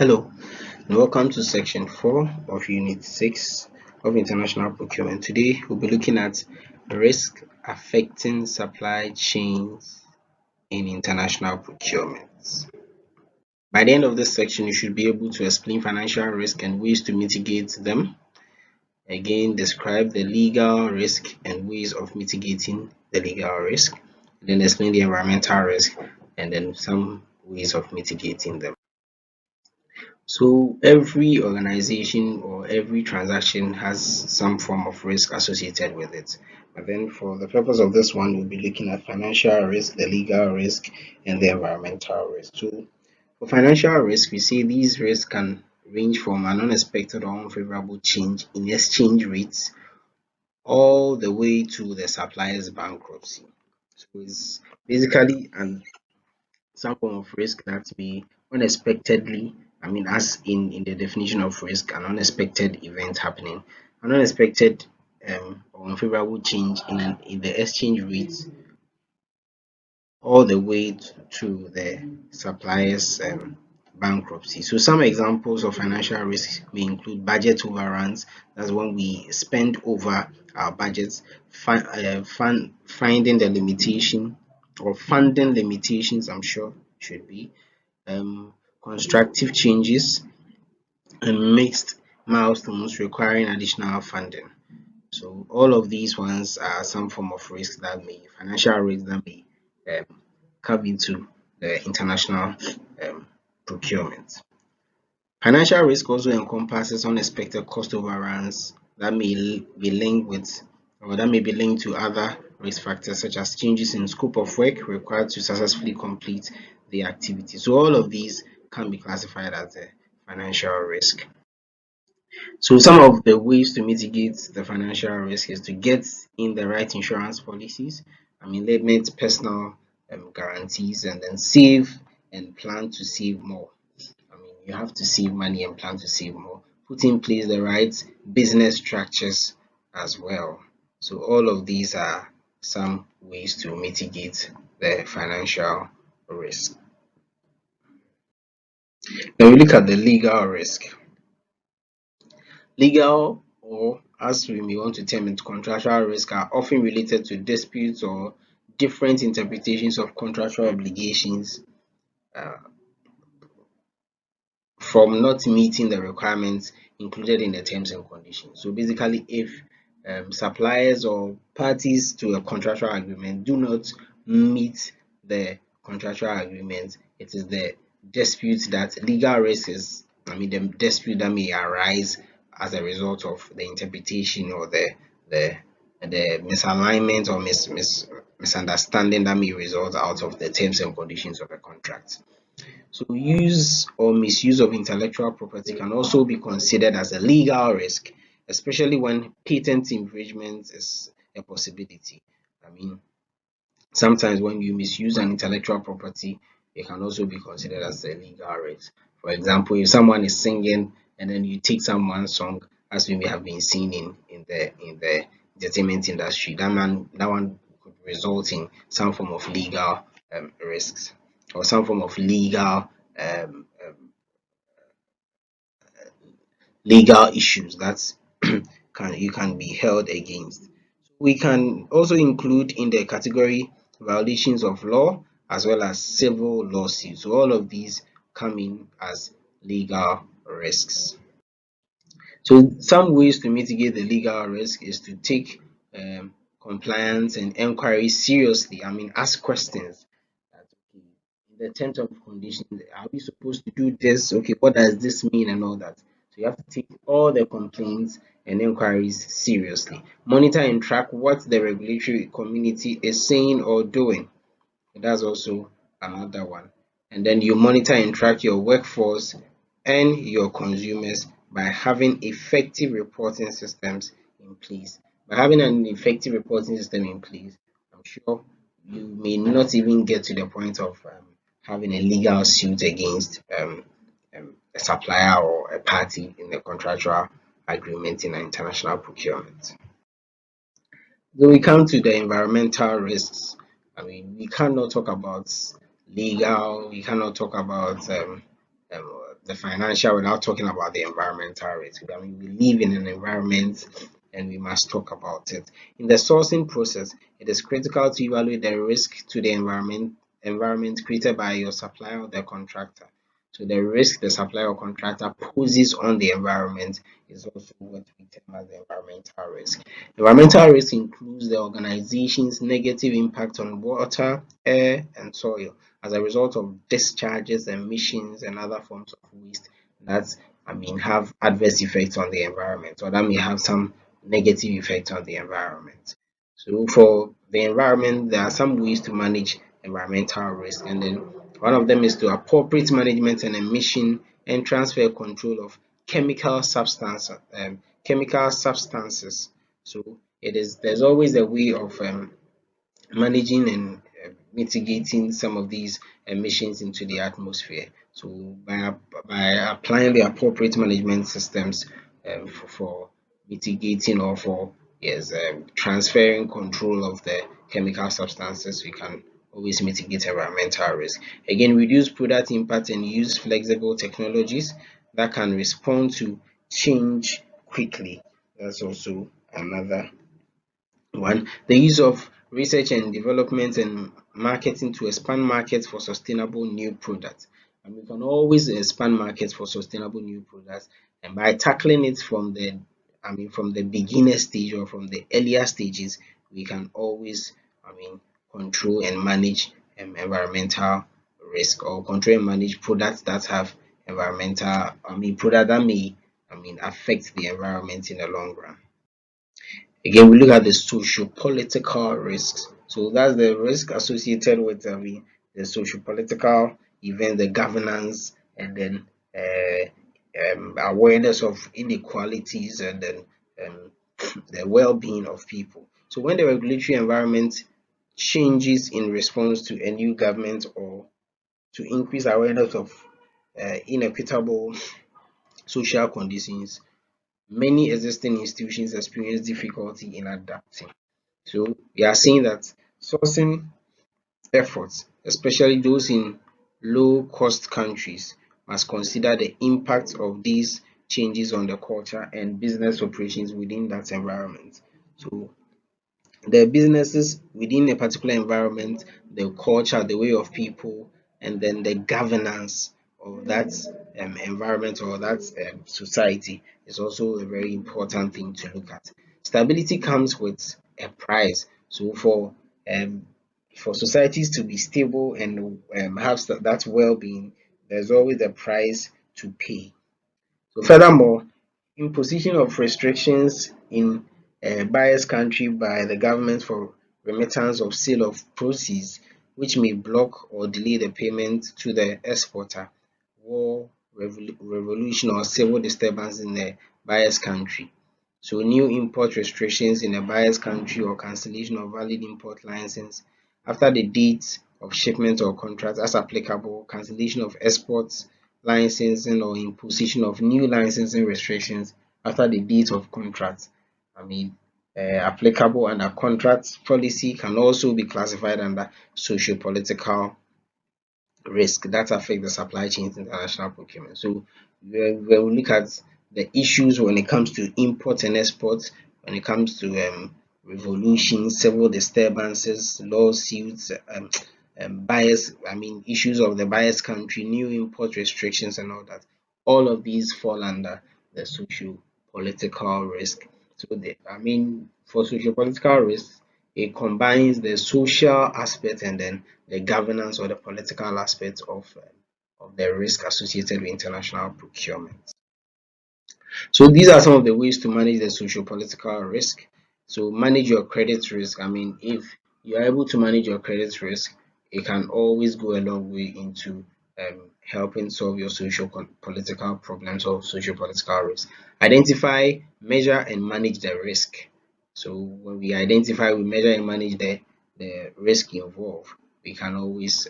Hello, and welcome to section 4 of Unit 6 of International Procurement. Today, we'll be looking at risk affecting supply chains in international procurement. By the end of this section, you should be able to explain financial risk and ways to mitigate them. Again, describe the legal risk and ways of mitigating the legal risk. Then explain the environmental risk and then some ways of mitigating them. So every organization or every transaction has some form of risk associated with it. But then for the purpose of this one, we'll be looking at financial risk, the legal risk, and the environmental risk. So for financial risk, we say these risks can range from an unexpected or unfavorable change in exchange rates all the way to the supplier's bankruptcy. So it's basically some form of risk that may unexpectedly, as in the definition of risk, an unexpected event happening, an unexpected or unfavorable change in the exchange rates all the way to the supplier's bankruptcy. So some examples of financial risk may include budget overruns. That's when we spend over our budgets, finding the limitation or funding limitations, I'm sure should be, constructive changes, and mixed milestones requiring additional funding. So all of these ones are some form of risk that may financial risk that may come into the international procurement. Financial risk also encompasses unexpected cost overruns that may be linked with or that may be linked to other risk factors such as changes in scope of work required to successfully complete the activity. So all of these can be classified as a financial risk. So some of the ways to mitigate the financial risk is to get in the right insurance policies. Limit personal guarantees and then save and plan to save more. You have to save money and plan to save more. Put in place the right business structures as well. So all of these are some ways to mitigate the financial risk. Then we look at the legal risk. Legal, or as we may want to term it, contractual risk, are often related to disputes or different interpretations of contractual obligations uh, from not meeting the requirements included in the terms and conditions. So basically, if suppliers or parties to a contractual agreement do not meet the contractual agreement, it is the dispute that legal risk is, the dispute that may arise as a result of the interpretation or the the misalignment or misunderstanding that may result out of the terms and conditions of a contract. So use or misuse of intellectual property can also be considered as a legal risk, especially when patent infringement is a possibility. I mean, Sometimes when you misuse an intellectual property, it can also be considered as a legal risk. For example, if someone is singing and then you take someone's song, as we may have been seeing in the entertainment industry, that one could result in some form of legal risks or some form of legal issues that can be held against. We can also include in the category violations of law as well as civil lawsuits. So all of these come in as legal risks. So some ways to mitigate the legal risk is to take compliance and inquiry seriously. Ask questions. That, okay, in the terms of conditions, are we supposed to do this? Okay, what does this mean and all that? So you have to take all the complaints and inquiries seriously. Monitor and track what the regulatory community is saying or doing. That's also another one. And then you monitor and track your workforce and your consumers by having effective reporting systems in place. By having an effective reporting system in place, I'm sure you may not even get to the point of having a legal suit against a supplier or a party in a contractual agreement in an international procurement. So we come to the environmental risks. We cannot talk about legal, we cannot talk about the financial without talking about the environmental risk. I mean, we live in an environment and we must talk about it. In the sourcing process, it is critical to evaluate the risk to the environment created by your supplier or the contractor. So the risk the supplier or contractor poses on the environment is also what we term as the environmental risk. Environmental risk includes the organization's negative impact on water, air, and soil as a result of discharges, emissions, and other forms of waste that have adverse effects on the environment, or that may have some negative effect on the environment. So for the environment, there are some ways to manage environmental risk, and then one of them is to appropriate management and emission and transfer control of chemical substances. So there's always a way of managing and mitigating some of these emissions into the atmosphere. So by applying the appropriate management systems for mitigating or for transferring control of the chemical substances, we can always mitigate environmental risk. Again, reduce product impact and use flexible technologies that can respond to change quickly. That's also another one. The use of research and development and marketing to expand markets for sustainable new products. And we can always expand markets for sustainable new products, and by tackling it from the beginner stage or from the earlier stages, we can always control and manage environmental risk, or control and manage products that have product that may affect the environment in the long run. Again, we look at the socio-political risks. So that's the risk associated with the socio-political event, the governance, and then awareness of inequalities, and then um, the well-being of people. So when the regulatory environment changes in response to a new government, or to increase awareness of inequitable social conditions, many existing institutions experience difficulty in adapting. So we are seeing that sourcing efforts, especially those in low cost countries, must consider the impact of these changes on the culture and business operations within that environment. So the businesses within a particular environment, the culture, the way of people, and then the governance of that environment or that society is also a very important thing to look at. Stability comes with a price. So um, for societies to be stable and have that well-being, there's always a price to pay. So furthermore, imposition of restrictions in a buyer's country by the government for remittance of sale of proceeds, which may block or delay the payment to the exporter, war, revolution, or civil disturbance in the buyer's country. So new import restrictions in a buyer's country, or cancellation of valid import license after the date of shipment or contract as applicable, cancellation of exports licensing, or imposition of new licensing restrictions after the date of contract. Applicable under contract policy can also be classified under socio-political risk that affect the supply chains international procurement. So when we look at the issues when it comes to import and export, when it comes to revolution, civil disturbances, lawsuits, bias, issues of the bias country, new import restrictions, and all that. All of these fall under the social political risk. So, for social political risk, it combines the social aspect and then the governance or the political aspect of the risk associated with international procurement. So these are some of the ways to manage the socio-political risk. So manage your credit risk. If you are able to manage your credit risk, it can always go a long way into helping solve your political problems or socio-political risk. Identify, measure, and manage the risk. So when we identify, we measure and manage the risk involved, we can always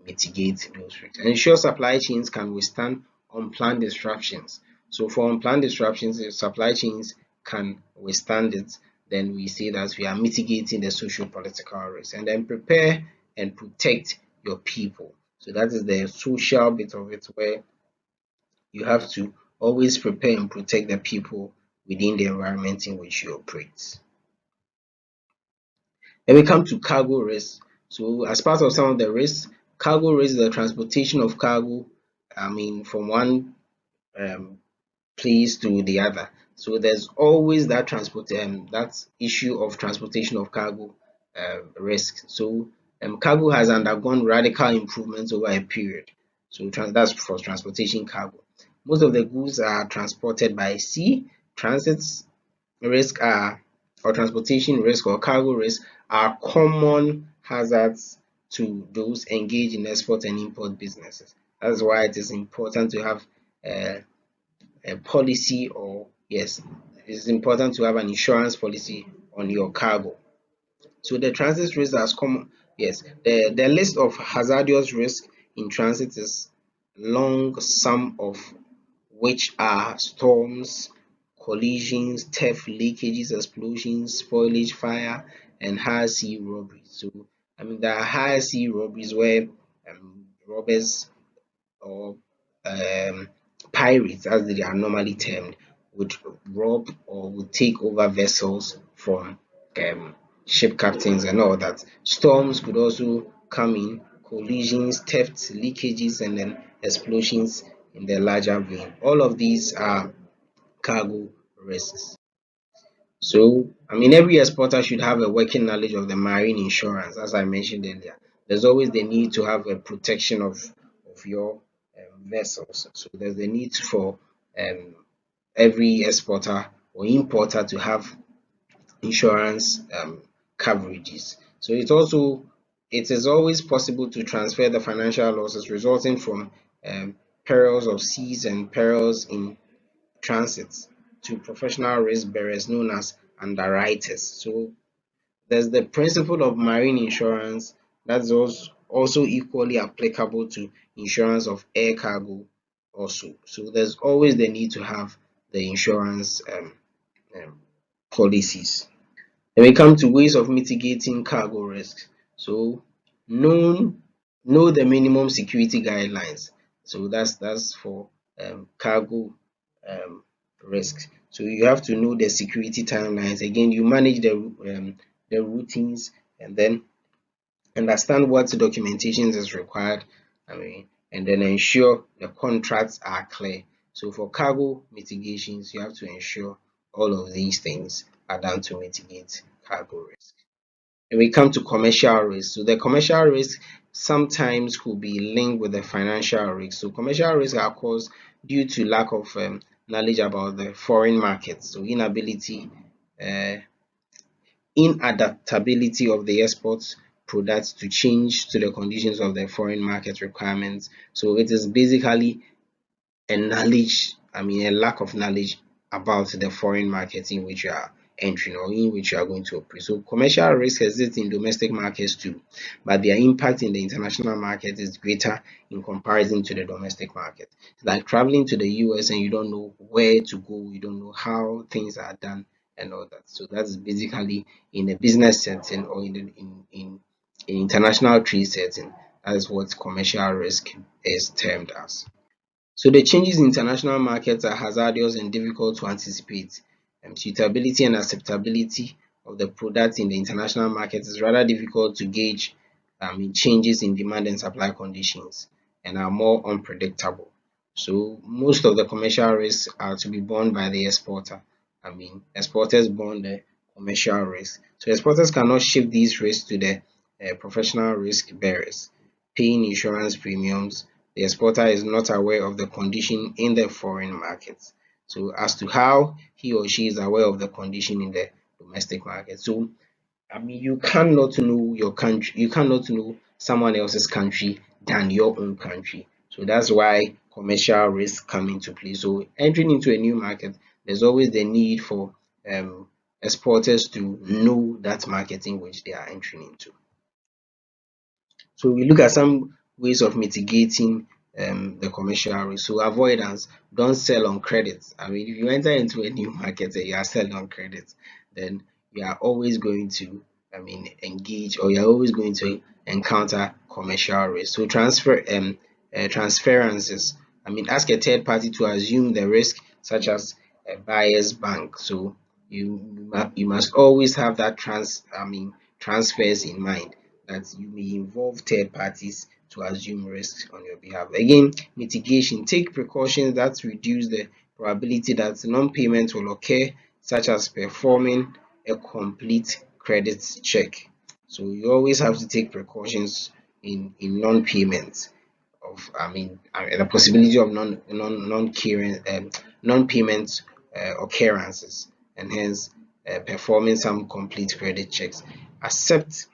mitigate those risks. Ensure supply chains can withstand unplanned disruptions. So for unplanned disruptions, if supply chains can withstand it, then we say that we are mitigating the social political risk. And then prepare and protect your people. So that is the social bit of it, where You have to always prepare and protect the people within the environment in which you operate. Then we come to cargo risk. So as part of some of the risks, cargo risk is the transportation of cargo, from one um, place to the other. So there's always that issue of transportation of cargo risk. So cargo has undergone radical improvements over a period. So that's for transportation cargo. Most of the goods are transported by sea. Transits risk are or transportation risk or cargo risk are common hazards to those engaged in export and import businesses. That's why it is important to have uh, a policy, or yes, it's important to have an insurance policy on your cargo. So the transit risk as common, yes, the list of hazardous risk in transit is long, some of which are storms, collisions, theft, leakages, explosions, spoilage, fire, and high sea robberies. So there are high sea robberies where robbers or pirates, as they are normally termed, would rob or would take over vessels from um, ship captains and all that. Storms could also come in, collisions, thefts, leakages, and then explosions in the larger vein. All of these are cargo risks. So, every exporter should have a working knowledge of the marine insurance, as I mentioned earlier. There's always the need to have a protection of your vessels. So, there's the need for um, every exporter or importer to have insurance coverages. So, it is always possible to transfer the financial losses resulting from um, perils of seas and perils in transit to professional risk bearers known as underwriters. So there's the principle of marine insurance that's also equally applicable to insurance of air cargo also. So there's always the need to have the insurance um, policies. Then we come to ways of mitigating cargo risks. So known know the minimum security guidelines. So that's for cargo um, risks. So you have to know the security timelines. Again, you manage the routines, and then understand what documentation is required. And then ensure the contracts are clear. So for cargo mitigations, you have to ensure all of these things are done to mitigate cargo risk. And we come to commercial risk. So the commercial risk sometimes could be linked with the financial risk. So commercial risk are caused due to lack of knowledge about the foreign markets. So uh, inadaptability of the export products to change to the conditions of the foreign market requirements. So it is basically a lack of knowledge about the foreign market in which you are entering or in which you are going to operate. So commercial risk exists in domestic markets too, but their impact in the international market is greater in comparison to the domestic market. It's like traveling to the US and you don't know where to go, you don't know how things are done and all that. So that's basically in a business setting or in international trade setting. That's what commercial risk is termed as. So the changes in international markets are hazardous and difficult to anticipate. Suitability and acceptability of the product in the international market is rather difficult to gauge in changes in demand and supply conditions, and are more unpredictable. So most of the commercial risks are to be borne by the exporter. Exporters borne the commercial risk. So exporters cannot shift these risks to the professional risk bearers, paying insurance premiums. The exporter is not aware of the condition in the foreign market. So as to how he or she is aware of the condition in the domestic market. So you cannot know your country, you cannot know someone else's country than your own country. So that's why commercial risks come into play. So entering into a new market, there's always the need for exporters to know that market in which they are entering into. So we look at some ways of mitigating the commercial risk. So avoidance, don't sell on credit. If you enter into a new market and you are selling on credit, then you are always going to, engage, or you're always going to encounter commercial risk. So transferences ask a third party to assume the risk, such as a buyer's bank. So you must always have that transfers in mind, that you may involve third parties to assume risks on your behalf. Again, mitigation: take precautions that reduce the probability that non-payment will occur, such as performing a complete credit check. So you always have to take precautions in non-payment of the possibility of non-payment occurrences, and hence performing some complete credit checks. Accept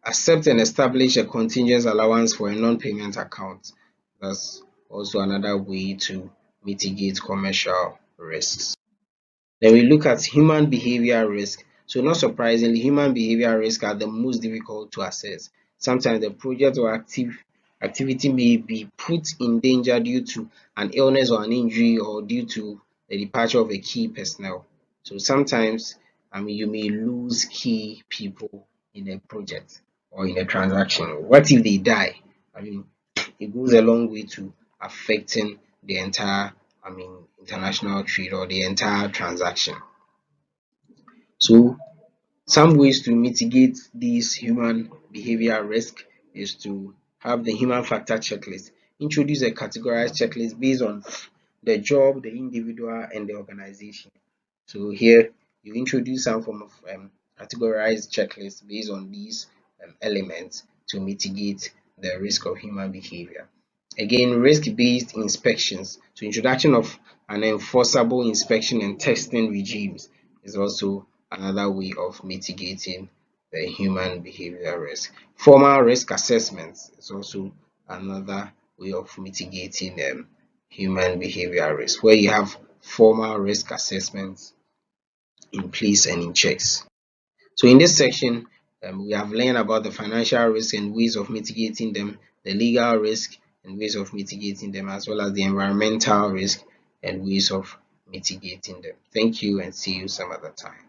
accept and establish a contingent allowance for a non-payment account. That's also another way to mitigate commercial risks. Then we look at human behavior risk. So not surprisingly, human behavior risk are the most difficult to assess. Sometimes the project or activity may be put in danger due to an illness or an injury, or due to the departure of a key personnel. So sometimes you may lose key people in a project or in a transaction. What if they die? I mean, it goes a long way to affecting the entire international trade or the entire transaction. So some ways to mitigate these human behavior risk is to have the human factor checklist. Introduce a categorized checklist based on the job, the individual, and the organization. So here you introduce some form of categorized checklist based on these elements to mitigate the risk of human behavior. Again, risk-based inspections. So introduction of an enforceable inspection and testing regimes is also another way of mitigating the human behavior risk. Formal risk assessments is also another way of mitigating human behavior risk, where you have formal risk assessments in place and in checks. So in this section, we have learned about the financial risk and ways of mitigating them, the legal risk and ways of mitigating them, as well as the environmental risk and ways of mitigating them. Thank you, and see you some other time.